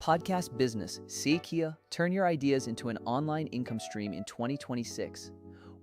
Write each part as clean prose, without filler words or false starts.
Podcast business, Sekia, turn your ideas into an online income stream in 2026.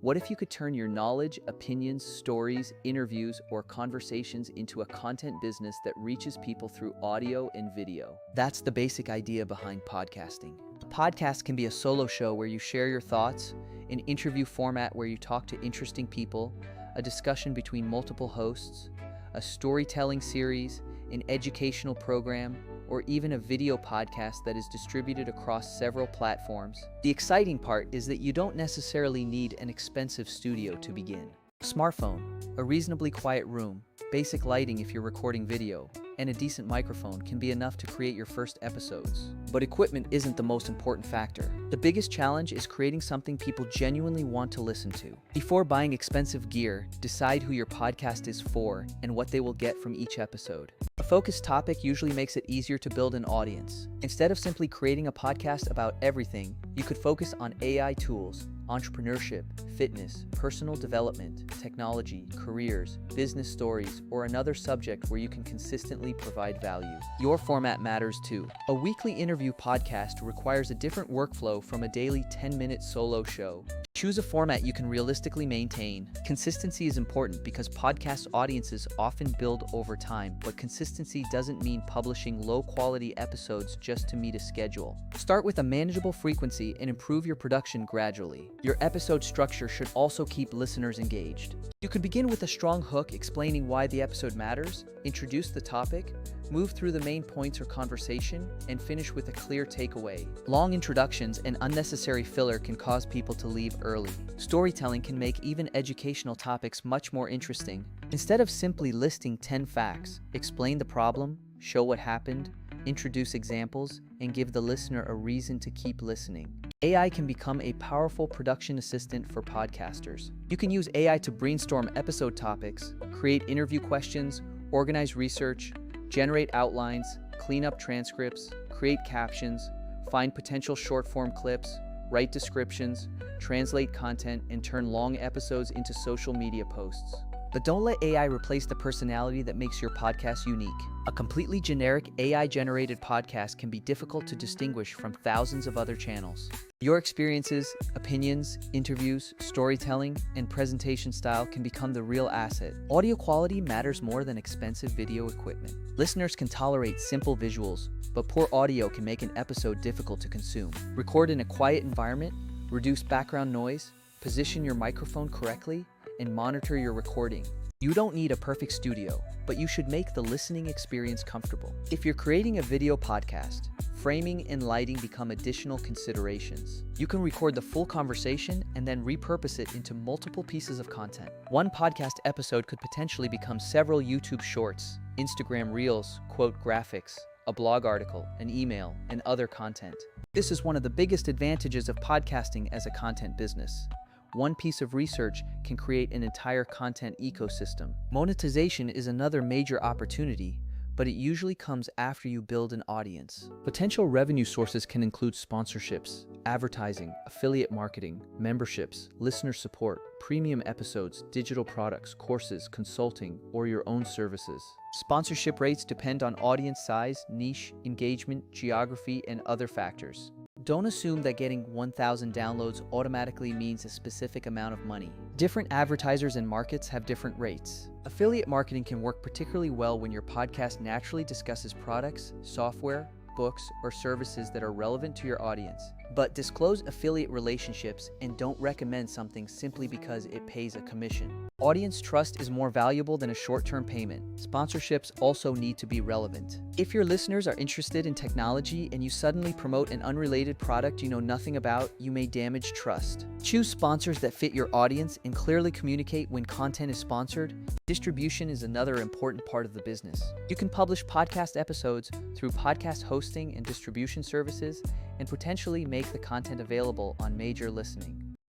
What if you could turn your knowledge, opinions, stories, interviews, or conversations into a content business that reaches people through audio and video? That's the basic idea behind podcasting. A podcast can be a solo show where you share your thoughts, an interview format where you talk to interesting people, a discussion between multiple hosts, a storytelling series, an educational program, or even a video podcast that is distributed across several platforms. The exciting part is that you don't necessarily need an expensive studio to begin. A smartphone, a reasonably quiet room, basic lighting if you're recording video, and a decent microphone can be enough to create your first episodes. But equipment isn't the most important factor. The biggest challenge is creating something people genuinely want to listen to. Before buying expensive gear, decide who your podcast is for and what they will get from each episode. A focused topic usually makes it easier to build an audience. Instead of simply creating a podcast about everything, you could focus on AI tools, entrepreneurship, fitness, personal development, technology, careers, business stories, or another subject where you can consistently provide value. Your format matters too. A weekly interview podcast requires a different workflow from a daily 10-minute solo show. Choose a format you can realistically maintain. Consistency is important because podcast audiences often build over time, but consistency doesn't mean publishing low-quality episodes just to meet a schedule. Start with a manageable frequency and improve your production gradually. Your episode structure should also keep listeners engaged. You could begin with a strong hook explaining why the episode matters, introduce the topic, move through the main points or conversation, and finish with a clear takeaway. Long introductions and unnecessary filler can cause people to leave early. Storytelling can make even educational topics much more interesting. Instead of simply listing 10 facts, explain the problem, show what happened, introduce examples, and give the listener a reason to keep listening. AI can become a powerful production assistant for podcasters. You can use AI to brainstorm episode topics, create interview questions, organize research, generate outlines, clean up transcripts, create captions, find potential short-form clips, write descriptions, translate content, and turn long episodes into social media posts. But don't let AI replace the personality that makes your podcast unique. A completely generic AI-generated podcast can be difficult to distinguish from thousands of other channels. Your experiences, opinions, interviews, storytelling, and presentation style can become the real asset. Audio quality matters more than expensive video equipment. Listeners can tolerate simple visuals, but poor audio can make an episode difficult to consume. Record in a quiet environment, reduce background noise, position your microphone correctly, and monitor your recording. You don't need a perfect studio, but you should make the listening experience comfortable. If you're creating a video podcast, framing and lighting become additional considerations. You can record the full conversation and then repurpose it into multiple pieces of content. One podcast episode could potentially become several YouTube shorts, Instagram reels, quote graphics, a blog article, an email, and other content. This is one of the biggest advantages of podcasting as a content business. One piece of research can create an entire content ecosystem. Monetization is another major opportunity, but it usually comes after you build an audience. Potential revenue sources can include sponsorships, advertising, affiliate marketing, memberships, listener support, premium episodes, digital products, courses, consulting, or your own services. Sponsorship rates depend on audience size, niche, engagement, geography, and other factors. Don't assume that getting 1,000 downloads automatically means a specific amount of money. Different advertisers and markets have different rates. Affiliate marketing can work particularly well when your podcast naturally discusses products, software, books, or services that are relevant to your audience. But disclose affiliate relationships and don't recommend something simply because it pays a commission. Audience trust is more valuable than a short-term payment. Sponsorships also need to be relevant. If your listeners are interested in technology and you suddenly promote an unrelated product you know nothing about, you may damage trust. Choose sponsors that fit your audience and clearly communicate when content is sponsored. Distribution is another important part of the business. You can publish podcast episodes through podcast hosting and distribution services and potentially make the content available on major listening